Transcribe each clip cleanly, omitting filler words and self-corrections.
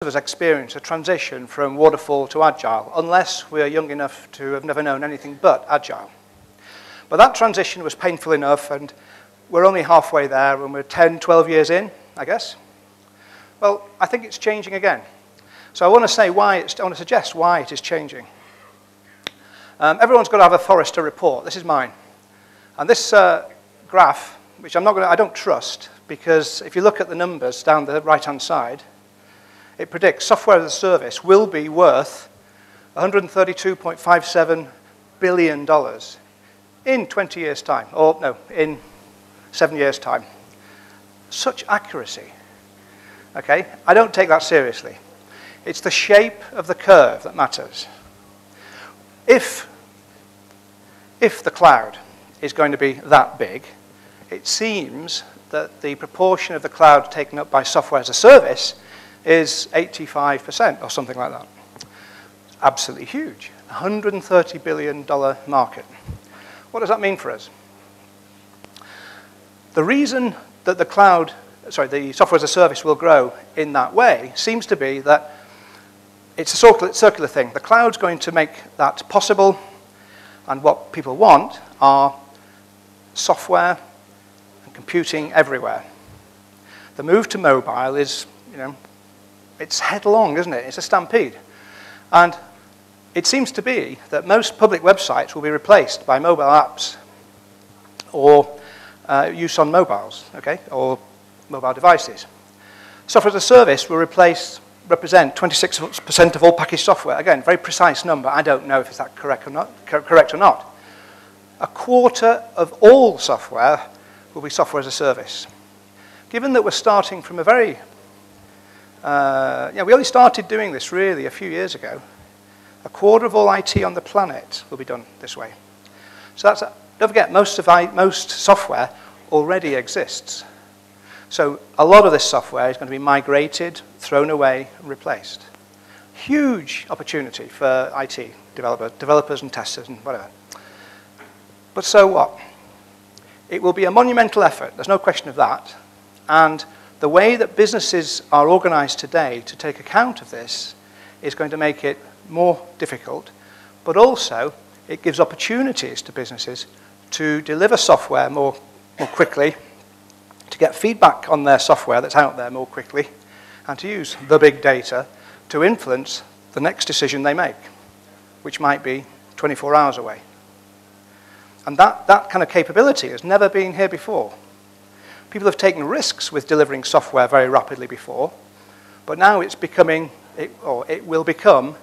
of us experience a transition from waterfall to agile, unless we are young enough to have never known anything but agile. But that transition was painful enough, and we're only halfway there, and we're 10, 12 years in, I guess. Well, I think it's changing again. So I want to suggest why it is changing. Everyone's got to have a Forrester report. This is mine. And this graph, which I don't trust, because if you look at the numbers down the right-hand side, it predicts software as a service will be worth $132.57 billion in 20 years' time, or no, in 7 years' time. Such accuracy. Okay? I don't take that seriously. It's the shape of the curve that matters. If the cloud is going to be that big, it seems that the proportion of the cloud taken up by software as a service is 85% or something like that. It's absolutely huge. $130 billion market. What does that mean for us? The reason that the software as a service will grow in that way seems to be that it's a circular thing. The cloud's going to make that possible, and what people want are software and computing everywhere. The move to mobile is, it's headlong, isn't it? It's a stampede. And it seems to be that most public websites will be replaced by mobile apps or use on mobiles, okay, or mobile devices. Software as a service will represent 26% of all packaged software. Again, very precise number. I don't know if it's that correct or not. A quarter of all software will be software as a service. Given that we're starting from a very, we only started doing this really a few years ago. A quarter of all IT on the planet will be done this way. So don't forget, most software already exists. So a lot of this software is going to be migrated, thrown away, and replaced. Huge opportunity for IT developers and testers and whatever. But so what? It will be a monumental effort, there's no question of that. And the way that businesses are organized today to take account of this is going to make it more difficult, but also it gives opportunities to businesses to deliver software more quickly, to get feedback on their software that's out there more quickly, and to use the big data to influence the next decision they make, which might be 24 hours away. And that kind of capability has never been here before. People have taken risks with delivering software very rapidly before, but now it will become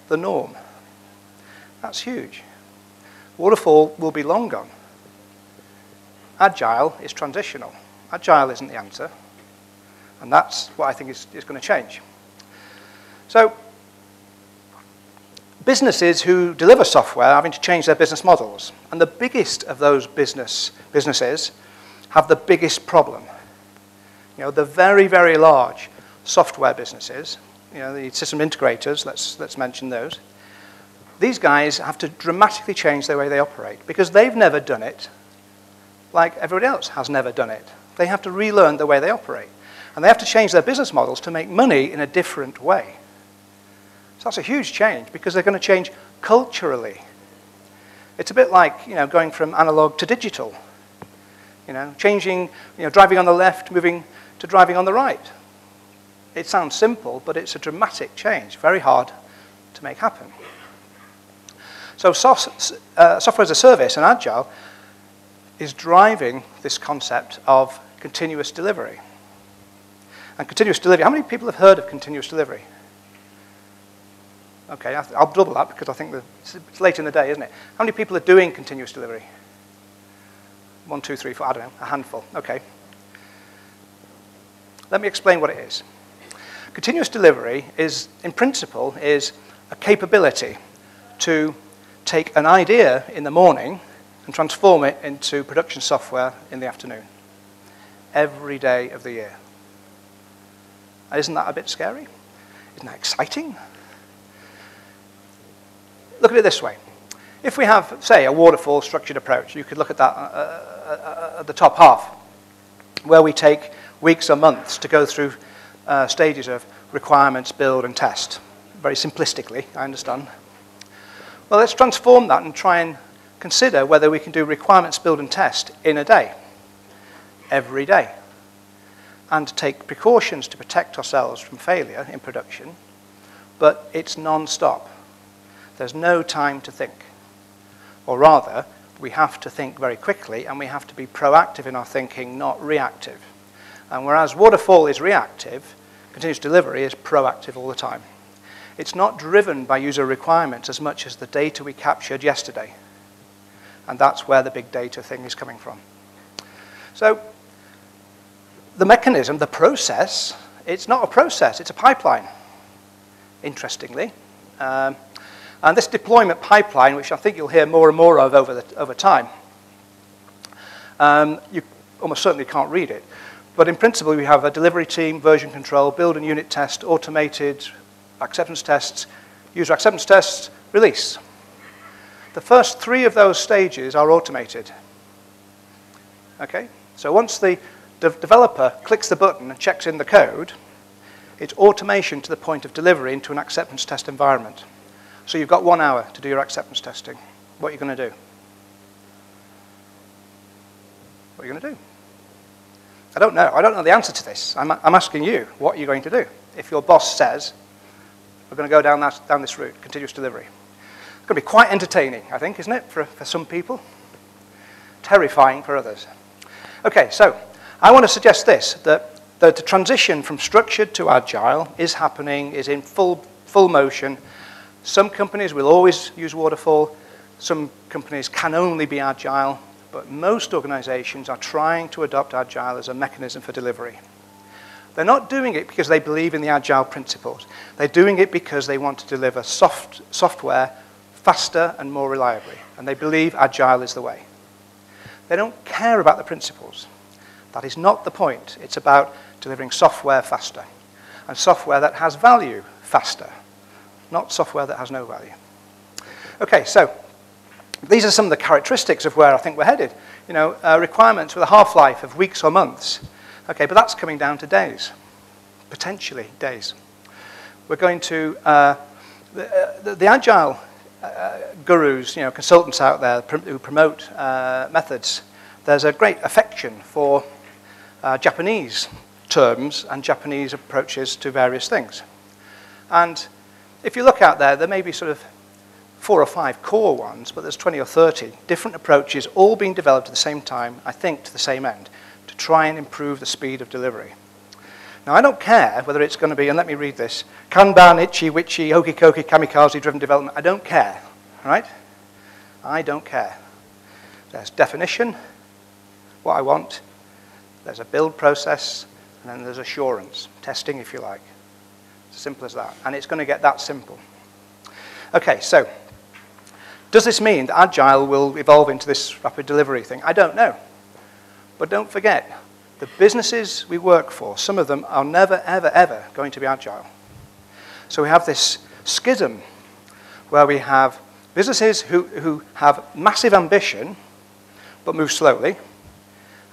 the norm. That's huge. Waterfall will be long gone. Agile is transitional. Agile isn't the answer. And that's what I think is going to change. So, businesses who deliver software are having to change their business models. And the biggest of those businesses have the biggest problem. The very, very large software businesses, the system integrators, let's mention those. These guys have to dramatically change the way they operate because they've never done it like everybody else has never done it. They have to relearn the way they operate. And they have to change their business models to make money in a different way. So that's a huge change because they're going to change culturally. It's a bit like, going from analog to digital. Changing, driving on the left, moving to driving on the right. It sounds simple, but it's a dramatic change, very hard to make happen. So software as a service and agile is driving this concept of continuous delivery. And continuous delivery, how many people have heard of continuous delivery? Okay, I'll double that because I think it's late in the day, isn't it? How many people are doing continuous delivery? 1, 2, 3, 4, I don't know, a handful. Okay. Let me explain what it is. Continuous delivery is, in principle, is a capability to take an idea in the morning and transform it into production software in the afternoon. Every day of the year. Isn't that a bit scary? Isn't that exciting? Look at it this way. If we have, say, a waterfall structured approach, you could look at that at the top half, where we take weeks or months to go through stages of requirements, build, and test. Very simplistically, I understand. Well, let's transform that and try and consider whether we can do requirements, build, and test in a day, every day, and take precautions to protect ourselves from failure in production, but it's non-stop. There's no time to think. Or rather, we have to think very quickly, and we have to be proactive in our thinking, not reactive. And whereas waterfall is reactive, continuous delivery is proactive all the time. It's not driven by user requirements as much as the data we captured yesterday. And that's where the big data thing is coming from. So the mechanism, the process, it's not a process, it's a pipeline, interestingly. And this deployment pipeline, which I think you'll hear more and more of over time, you almost certainly can't read it. But in principle, we have a delivery team, version control, build and unit test, automated acceptance tests, user acceptance tests, release. The first 3 of those stages are automated. Okay? So once the developer clicks the button and checks in the code, it's automation to the point of delivery into an acceptance test environment. So you've got 1 hour to do your acceptance testing. What are you going to do? What are you going to do? I don't know. I don't know the answer to this. I'm asking you, what are you going to do? If your boss says, we're going to go down this route, continuous delivery. It's going to be quite entertaining, I think, isn't it, for some people? Terrifying for others. Okay, so I want to suggest this, that the transition from structured to agile is happening, is in full motion. Some companies will always use waterfall. Some companies can only be agile. But most organizations are trying to adopt agile as a mechanism for delivery. They're not doing it because they believe in the agile principles. They're doing it because they want to deliver software faster and more reliably. And they believe agile is the way. They don't care about the principles. That is not the point. It's about delivering software faster. And software that has value faster. Not software that has no value. Okay, so these are some of the characteristics of where I think we're headed. You know, requirements with a half-life of weeks or months. Okay, but that's coming down to days, potentially days. We're going to, the agile gurus, you know, consultants out there who promote methods, there's a great affection for Japanese terms and Japanese approaches to various things. And if you look out there, there may be sort of 4 or 5 core ones, but there's 20 or 30 different approaches all being developed at the same time, I think to the same end, to try and improve the speed of delivery. Now, I don't care whether it's going to be, and let me read this, Kanban, Ichi, Wichi, Hokikoki, Kamikaze-driven development. I don't care, all right? I don't care. There's definition, what I want. There's a build process, and then there's assurance, testing, if you like. It's as simple as that, and it's going to get that simple. Okay, so does this mean that agile will evolve into this rapid delivery thing? I don't know. But don't forget, the businesses we work for, some of them are never, ever, ever going to be agile. So we have this schism where we have businesses who have massive ambition but move slowly,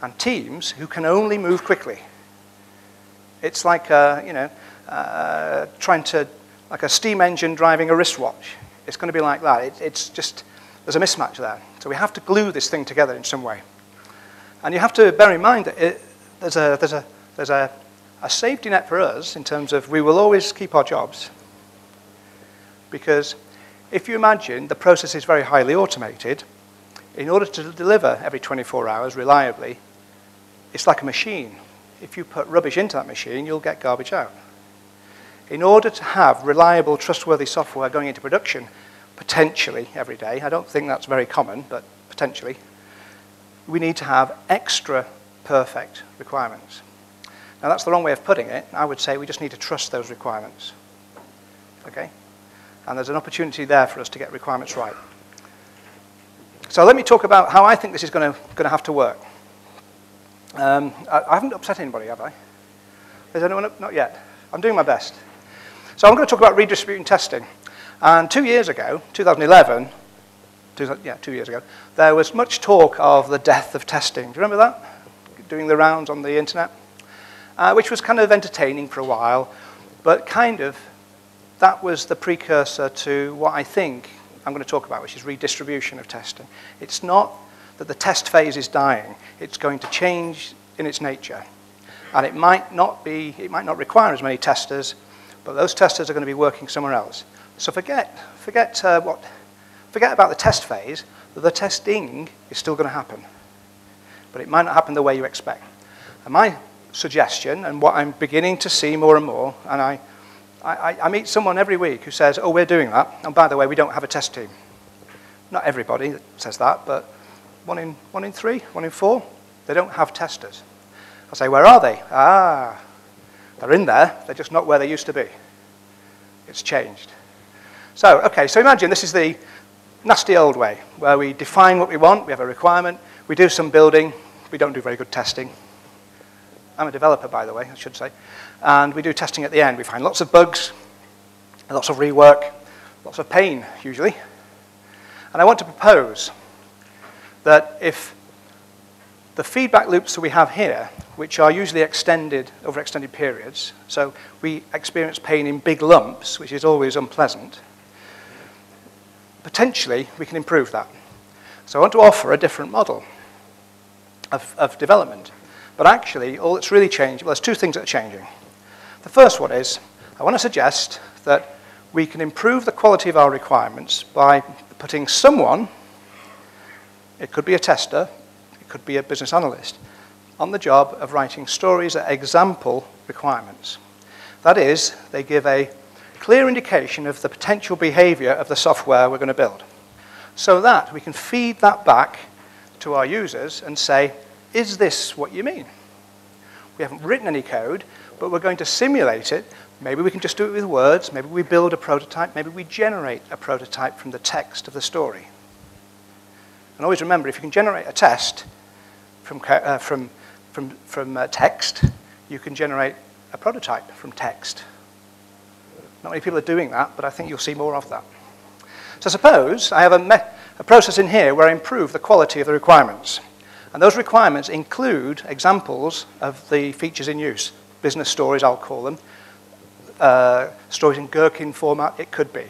and teams who can only move quickly. It's like, trying to, like a steam engine driving a wristwatch. It's going to be like that. It's just, there's a mismatch there. So we have to glue this thing together in some way. And you have to bear in mind that there's a safety net for us in terms of we will always keep our jobs. Because if you imagine the process is very highly automated, in order to deliver every 24 hours reliably, it's like a machine. If you put rubbish into that machine, you'll get garbage out. In order to have reliable, trustworthy software going into production, potentially every day, I don't think that's very common, but potentially, we need to have extra perfect requirements. Now, that's the wrong way of putting it. I would say we just need to trust those requirements. Okay? And there's an opportunity there for us to get requirements right. So let me talk about how I think this is going to have to work. I haven't upset anybody, have I? Is anyone up? Not yet. I'm doing my best. So I'm going to talk about redistributing testing. And 2 years ago, 2011, 2 years ago, there was much talk of the death of testing. Do you remember that? Doing the rounds on the internet, which was kind of entertaining for a while. But kind of, that was the precursor to what I think I'm going to talk about, which is redistribution of testing. It's not that the test phase is dying. It's going to change in its nature. And it might not require as many testers, but those testers are going to be working somewhere else. So forget about the test phase. The testing is still going to happen, but it might not happen the way you expect. And my suggestion, and what I'm beginning to see more and more, and I meet someone every week who says, oh, we're doing that, and by the way, we don't have a test team. Not everybody says that, but one in 3, 1 in 4, they don't have testers. I say, where are they? They're in there, they're just not where they used to be. It's changed. So, okay, so imagine this is the nasty old way, where we define what we want, we have a requirement, we do some building, we don't do very good testing. I'm a developer, by the way, I should say. And we do testing at the end. We find lots of bugs, lots of rework, lots of pain, usually. And I want to propose that if the feedback loops that we have here, which are usually extended over extended periods, so we experience pain in big lumps, which is always unpleasant, potentially we can improve that. So I want to offer a different model of development. But actually, all that's really changing, well, there's 2 things that are changing. The first one is, I want to suggest that we can improve the quality of our requirements by putting someone, it could be a tester, it could be a business analyst, on the job of writing stories that example requirements. That is, they give a clear indication of the potential behavior of the software we're going to build, so that we can feed that back to our users and say, is this what you mean? We haven't written any code, but we're going to simulate it. Maybe we can just do it with words. Maybe we build a prototype. Maybe we generate a prototype from the text of the story. And always remember, if you can generate a test from text, you can generate a prototype from text. Not many people are doing that, but I think you'll see more of that. So suppose I have a process in here where I improve the quality of the requirements. And those requirements include examples of the features in use. Business stories, I'll call them. Stories in Gherkin format, it could be.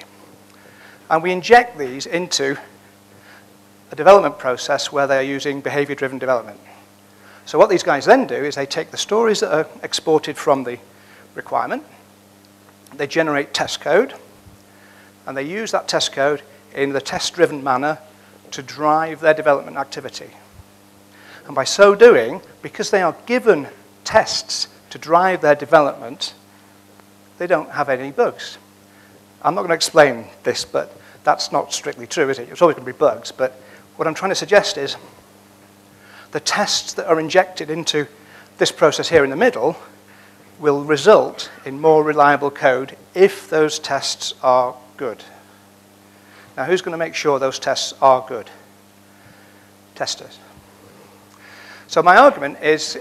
And we inject these into a development process where they are using behavior-driven development. So what these guys then do is they take the stories that are exported from the requirement, they generate test code, and they use that test code in the test-driven manner to drive their development activity. And by so doing, because they are given tests to drive their development, they don't have any bugs. I'm not going to explain this, but that's not strictly true, is it? It's always going to be bugs, but what I'm trying to suggest is the tests that are injected into this process here in the middle will result in more reliable code if those tests are good. Now, who's going to make sure those tests are good? Testers. So my argument is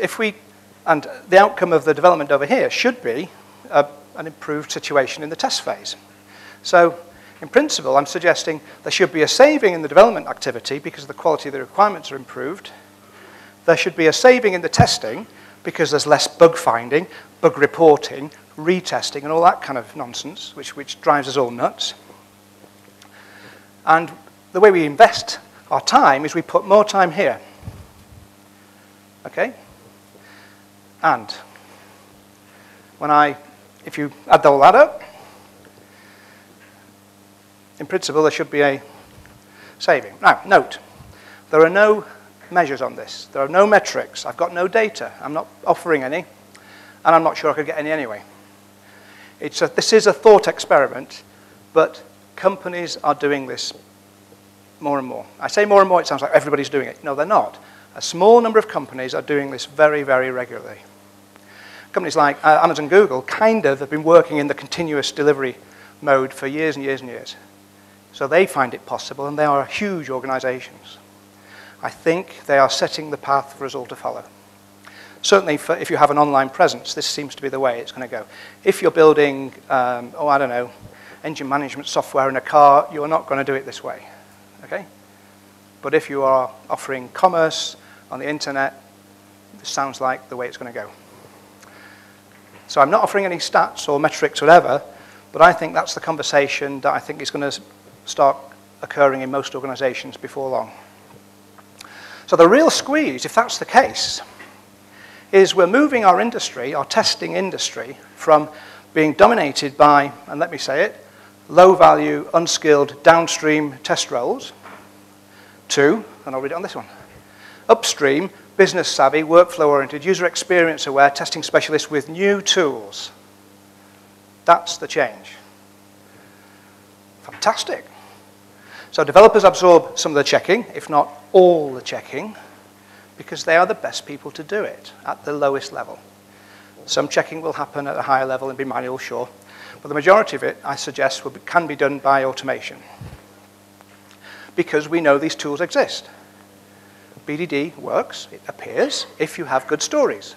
and the outcome of the development over here should be an improved situation in the test phase. So in principle, I'm suggesting there should be a saving in the development activity because the quality of the requirements are improved. There should be a saving in the testing because there's less bug finding, bug reporting, retesting, and all that kind of nonsense, which drives us all nuts. And the way we invest our time is we put more time here. Okay? And if you add all that up, in principle, there should be a saving. Now, note, there are no measures on this. There are no metrics. I've got no data. I'm not offering any, and I'm not sure I could get any anyway. This is a thought experiment, but companies are doing this more and more. I say more and more, it sounds like everybody's doing it. No, they're not. A small number of companies are doing this very, very regularly. Companies like Amazon, Google kind of have been working in the continuous delivery mode for years and years and years. So they find it possible, and they are huge organizations. I think they are setting the path for us all to follow. Certainly, if you have an online presence, this seems to be the way it's going to go. If you're building, I don't know, engine management software in a car, you're not going to do it this way. Okay? But if you are offering commerce on the internet, this sounds like the way it's going to go. So I'm not offering any stats or metrics or whatever, but I think that's the conversation that I think is going to start occurring in most organizations before long. So the real squeeze, if that's the case, is we're moving our industry, our testing industry, from being dominated by, and let me say it, low-value, unskilled, downstream test roles to, and I'll read it on this one, upstream, business-savvy, workflow-oriented, user experience-aware testing specialists with new tools. That's the change. Fantastic. So developers absorb some of the checking, if not all the checking, because they are the best people to do it at the lowest level. Some checking will happen at a higher level and be manual, sure, but the majority of it, I suggest, can be done by automation, because we know these tools exist. BDD works, it appears, if you have good stories.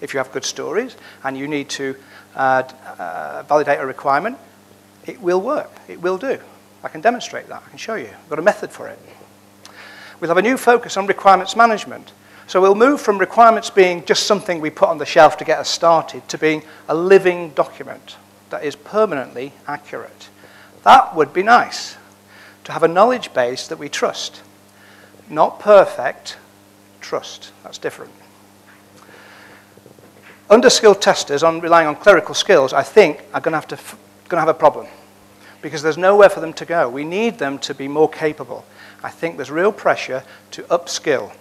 If you have good stories and you need to validate a requirement, it will work, it will do. I can demonstrate that, I can show you. I've got a method for it. We'll have a new focus on requirements management. So we'll move from requirements being just something we put on the shelf to get us started to being a living document that is permanently accurate. That would be nice, to have a knowledge base that we trust. Not perfect, trust. That's different. Underskilled testers relying on clerical skills, I think, are going to have a problem, because there's nowhere for them to go. We need them to be more capable. I think there's real pressure to upskill,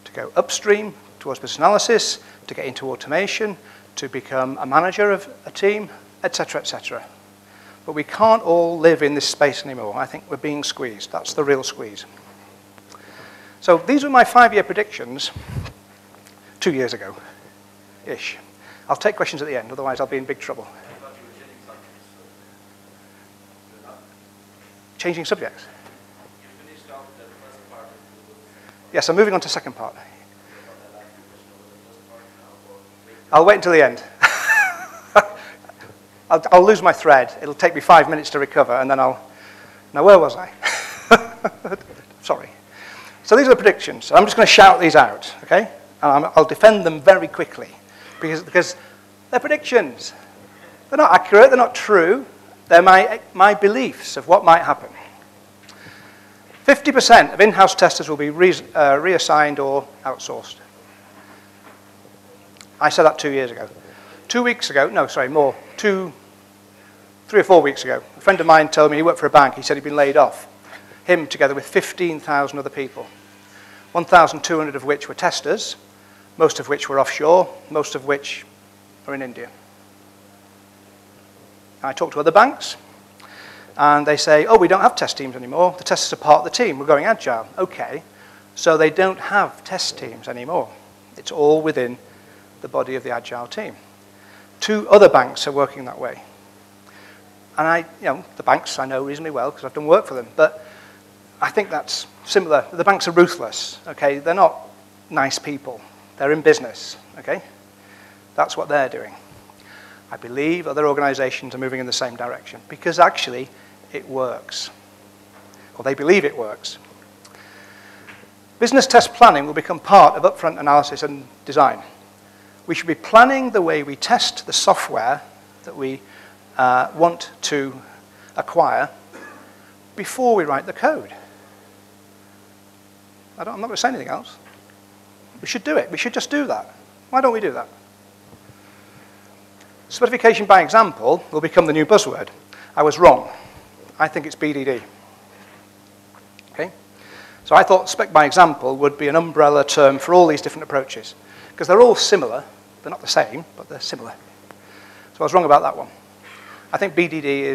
to go upstream towards business analysis, to get into automation, to become a manager of a team, etc., etc. But we can't all live in this space anymore. I think we're being squeezed. That's the real squeeze. So these were my 5-year predictions 2 years ago-ish. I'll take questions at the end, otherwise I'll be in big trouble. Changing subjects? Yes, I'm moving on to the second part. I'll wait until the end. I'll lose my thread. It'll take me 5 minutes to recover, and then Now, where was I? Sorry. So these are the predictions. I'm just going to shout these out, okay? And I'll defend them very quickly, because they're predictions. They're not accurate, they're not true. They're my beliefs of what might happen. 50% of in-house testers will be reassigned or outsourced. I said that 2 years ago. 2 weeks ago, no, sorry, more, 3 or 4 weeks ago, a friend of mine told me he worked for a bank. He said he'd been laid off. Him together with 15,000 other people, 1,200 of which were testers, most of which were offshore, most of which are in India. I talked to other banks, and they say, oh, we don't have test teams anymore. The testers are part of the team. We're going agile. Okay, so they don't have test teams anymore. It's all within the body of the agile team. 2 other banks are working that way. And the banks I know reasonably well because I've done work for them, but I think that's similar. The banks are ruthless, okay? They're not nice people. They're in business, okay? That's what they're doing. I believe other organizations are moving in the same direction because actually it works. Or they believe it works. Business test planning will become part of upfront analysis and design. We should be planning the way we test the software that we want to acquire before we write the code. I'm not going to say anything else. We should do it. We should just do that. Why don't we do that? Specification by example will become the new buzzword. I was wrong. I think it's BDD. Okay? So I thought spec by example would be an umbrella term for all these different approaches, because they're all similar. They're not the same, but they're similar. So I was wrong about that one. I think BDD is